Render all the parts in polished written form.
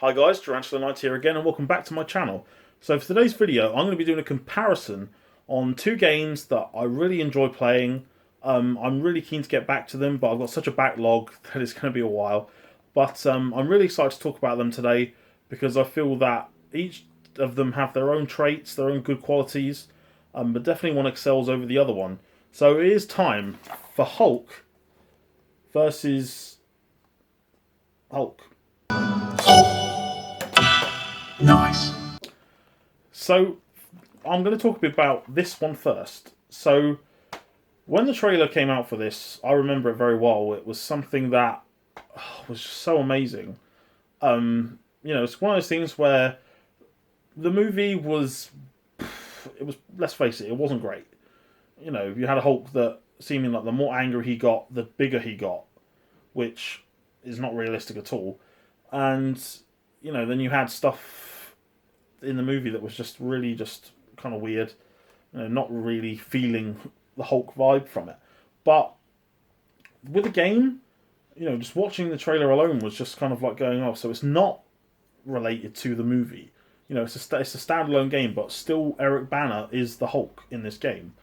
Hi guys, Durantula Knight here again and welcome back to my channel. So for today's video I'm going to be doing a comparison on two games that I really enjoy playing. I'm really keen to get back to them, but I've got such a backlog that it's going to be a while. But I'm really excited to talk about them today because I feel that each of them have their own traits, their own good qualities, but definitely one excels over the other one. So it is time for Hulk versus Hulk. Nice. So I'm going to talk a bit about this one first. So when the trailer came out for this, I remember it very well. It was something that was just so amazing. It's one of those things where the movie was, let's face it, it wasn't great. You had a Hulk that seeming like the more angry he got, the bigger he got, which is not realistic at all. And then you had stuff in the movie that was just kind of weird. Not really feeling the Hulk vibe from it. But with the game, just watching the trailer alone was just kind of like going off. So it's not related to the movie. It's a standalone game, but still Eric Banner is the Hulk in this game.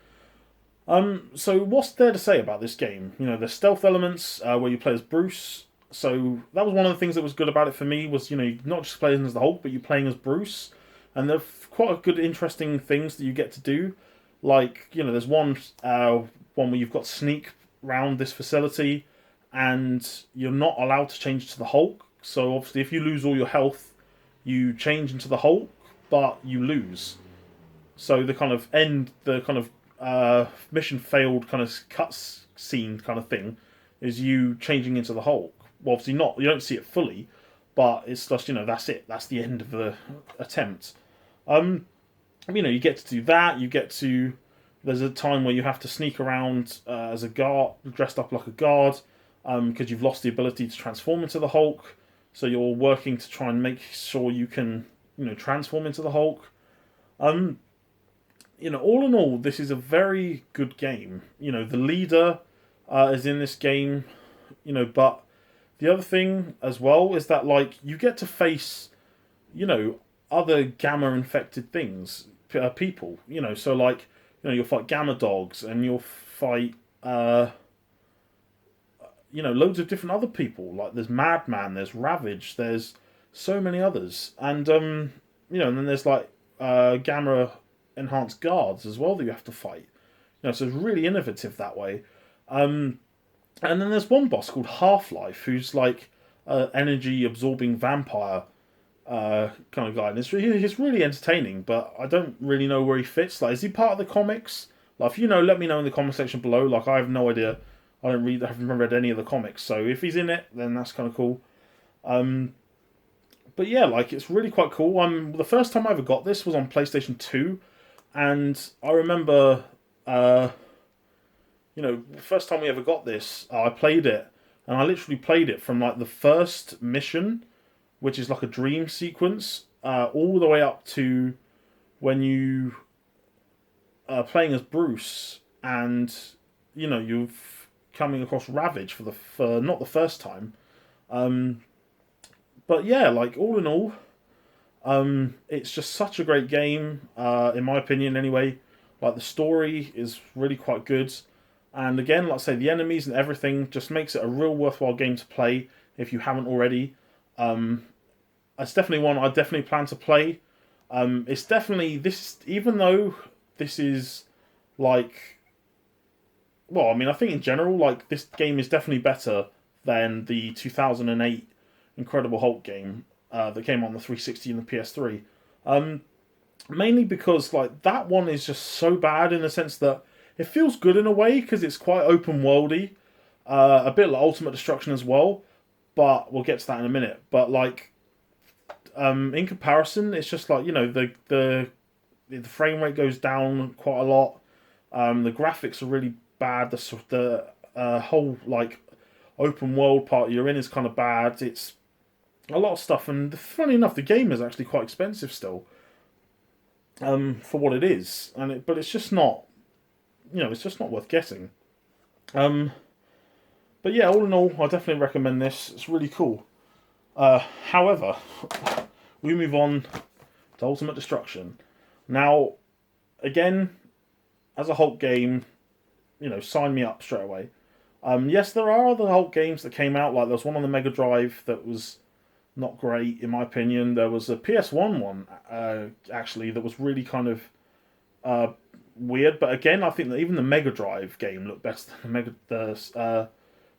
So what's there to say about this game? There's stealth elements where you play as Bruce. So that was one of the things that was good about it for me was, you're not just playing as the Hulk, but you're playing as Bruce. And there's quite a good, interesting things that you get to do. Like, there's one where you've got to sneak around this facility and you're not allowed to change to the Hulk. So obviously if you lose all your health, you change into the Hulk, but you lose. So the kind of mission failed kind of cutscene kind of thing is you changing into the Hulk. Well, obviously not. You don't see it fully, but it's just that's it. That's the end of the attempt. You get to do that. You get to. There's a time where you have to sneak around as a guard, dressed up like a guard, because you've lost the ability to transform into the Hulk. So you're working to try and make sure you can, transform into the Hulk. All in all, this is a very good game. The leader is in this game, but the other thing as well is that, like, you get to face, other gamma infected things, people, so like, you'll fight gamma dogs and you'll fight, loads of different other people. Like, there's Madman, there's Ravage, there's so many others. And, and then there's, like, gamma enhanced guards as well that you have to fight. So it's really innovative that way. And then there's one boss called Half-Life, who's like an energy absorbing vampire kind of guy. And he's really entertaining, but I don't really know where he fits. Like, is he part of the comics? Like, if you know, let me know in the comment section below. Like, I have no idea. I haven't read any of the comics. So if he's in it, then that's kind of cool. But yeah, like, it's really quite cool. The first time I ever got this was on PlayStation 2, and I remember, the first time we ever got this, I played it, and I literally played it from like the first mission, which is like a dream sequence, all the way up to when you are playing as Bruce, and you're coming across Ravage for not the first time. But yeah, like, all in all, it's just such a great game, in my opinion anyway. Like, the story is really quite good. And again, like I say, the enemies and everything just makes it a real worthwhile game to play if you haven't already. It's definitely one I definitely plan to play. It's definitely, this, even though this is like, well, I mean, I think in general, like, this game is definitely better than the 2008 Incredible Hulk game that came on the 360 and the PS3. Mainly because, like, that one is just so bad in the sense that it feels good in a way because it's quite open worldy, a bit like Ultimate Destruction as well. But we'll get to that in a minute. But like, in comparison, it's just like, the frame rate goes down quite a lot. The graphics are really bad. The whole like open world part you're in is kind of bad. It's a lot of stuff, and funny enough, the game is actually quite expensive still. For what it is, but it's just not. It's just not worth getting. But yeah, all in all, I definitely recommend this. It's really cool. However, we move on to Ultimate Destruction. Now, again, as a Hulk game, sign me up straight away. Yes, there are other Hulk games that came out. Like there was one on the Mega Drive that was not great in my opinion. There was a PS1 one actually that was really kind of weird. But again, I think that even the Mega Drive game looked better than the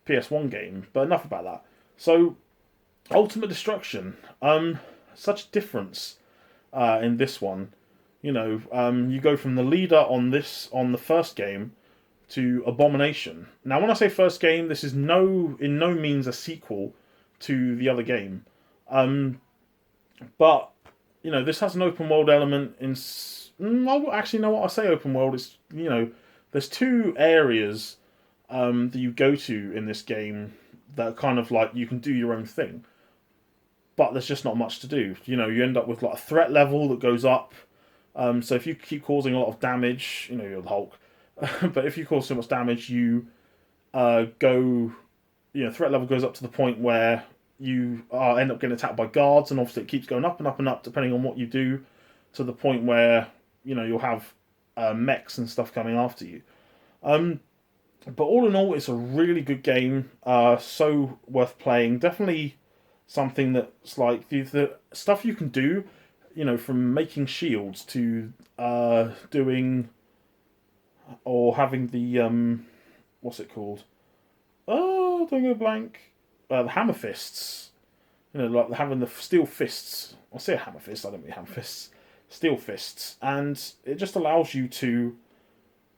PS1 game. But enough about that. So, Ultimate Destruction. Such a difference in this one. You go from the leader on the first game to Abomination. Now, when I say first game, this is in no means a sequel to the other game. But this has an open world element. Actually, no, what I say open world is there's two areas that you go to in this game that are kind of like you can do your own thing. But there's just not much to do. You end up with like a threat level that goes up. So if you keep causing a lot of damage, you're the Hulk. But if you cause so much damage, you threat level goes up to the point where you end up getting attacked by guards, and obviously it keeps going up and up and up depending on what you do, to the point where you'll have mechs and stuff coming after you. But all in all, it's a really good game. So worth playing. Definitely something that's like the stuff you can do. From making shields to doing or having the what's it called? Oh, don't go blank. The hammer fists. Like having the steel fists. I say hammer fists. I don't mean hammer fists. Steel fists, and it just allows you to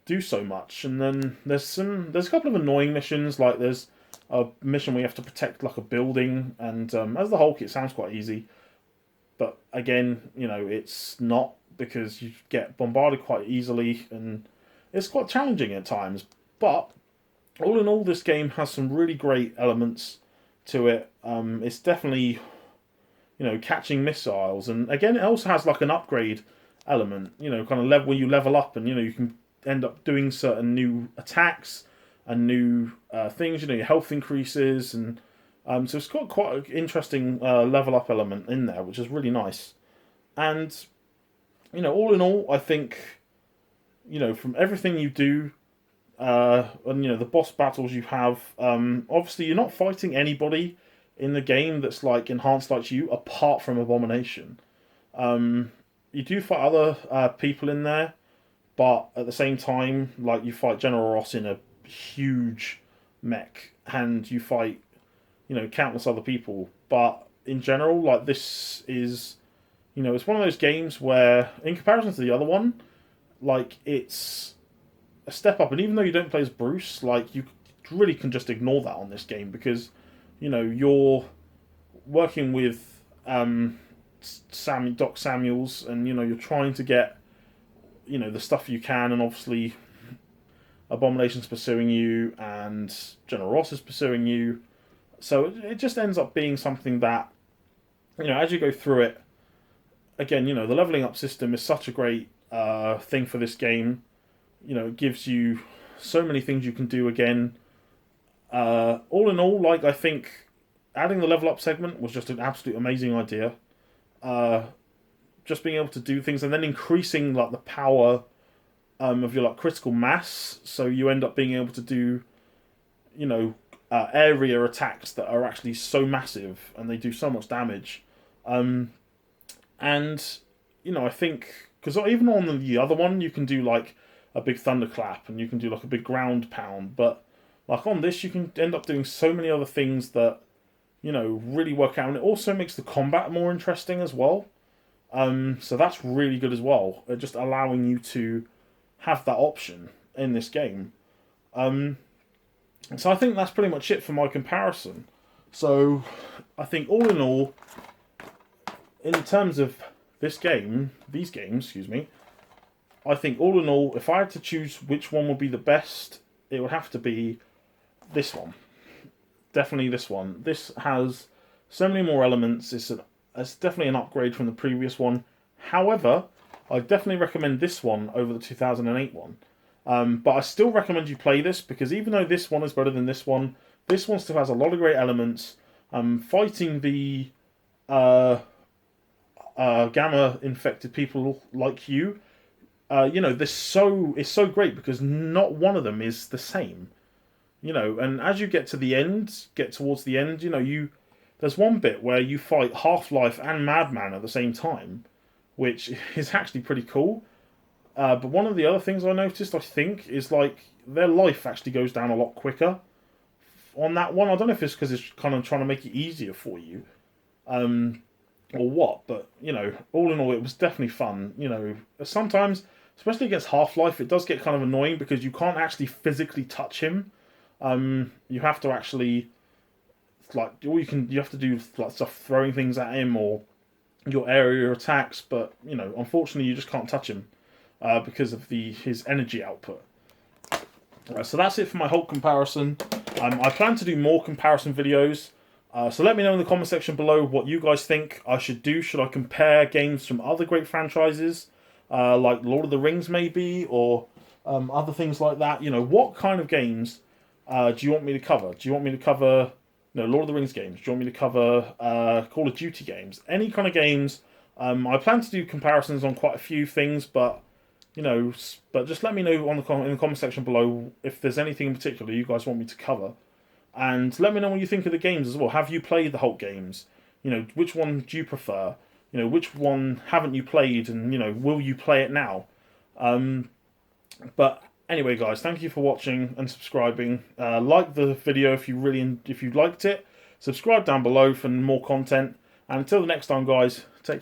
do so much. And then there's a couple of annoying missions. Like there's a mission where you have to protect like a building, and as the Hulk, it sounds quite easy. But again, it's not, because you get bombarded quite easily, and it's quite challenging at times. But all in all, this game has some really great elements to it. It's definitely, catching missiles, and again, it also has like an upgrade element. Kind of level where you level up, and you can end up doing certain new attacks and new things. Your health increases, and so it's got quite an interesting level up element in there, which is really nice. And all in all, I think from everything you do, and the boss battles you have, obviously you're not fighting anybody in the game that's like enhanced like you, apart from Abomination. You do fight other people in there, but at the same time, like you fight General Ross in a huge mech, and you fight countless other people. But in general, like this is, it's one of those games where, in comparison to the other one, like it's a step up. And even though you don't play as Bruce, like you really can just ignore that on this game, because you're working with Doc Samuels, and you're trying to get the stuff you can, and obviously Abomination's pursuing you, and General Ross is pursuing you. So it just ends up being something that, as you go through it, again, the leveling up system is such a great thing for this game. It gives you so many things you can do again. All in all, like, I think adding the level up segment was just an absolute amazing idea. Just being able to do things, and then increasing like the power of your like critical mass, so you end up being able to do, area attacks that are actually so massive, and they do so much damage. And I think, because even on the other one, you can do like a big thunderclap, and you can do like a big ground pound, but like on this, you can end up doing so many other things that really work out, and it also makes the combat more interesting as well. So that's really good as well, just allowing you to have that option in this game. So I think that's pretty much it for my comparison. So I think all in all, in terms of these games, I think all in all, if I had to choose which one would be the best, it would have to be this one. Definitely this one. This has so many more elements. It's definitely an upgrade from the previous one. However, I definitely recommend this one over the 2008 one. But I still recommend you play this, because even though this one is better than this one still has a lot of great elements. fighting the uh, gamma infected people like you. This it's so great because not one of them is the same. And as you get towards the end, there's one bit where you fight Half-Life and Madman at the same time, which is actually pretty cool. But one of the other things I noticed, I think, is like their life actually goes down a lot quicker on that one. I don't know if it's because it's kind of trying to make it easier for you, or what. But all in all, it was definitely fun. Sometimes, especially against Half-Life, it does get kind of annoying because you can't actually physically touch him. You have to actually you have to do like stuff throwing things at him or your area attacks, but unfortunately you just can't touch him because of his energy output. So that's it for my Hulk comparison. I plan to do more comparison videos. So let me know in the comment section below what you guys think I should do. Should I compare games from other great franchises, like Lord of the Rings maybe, or other things like that? What kind of games do you want me to cover? Do you want me to cover Lord of the Rings games? Do you want me to cover Call of Duty games? Any kind of games. I plan to do comparisons on quite a few things, but just let me know in the comment section below if there's anything in particular you guys want me to cover. And let me know what you think of the games as well. Have you played the Hulk games? Which one do you prefer? Which one haven't you played? And, will you play it now? But anyway, guys, thank you for watching and subscribing. Like the video if you liked it. Subscribe down below for more content. And until the next time, guys, take care.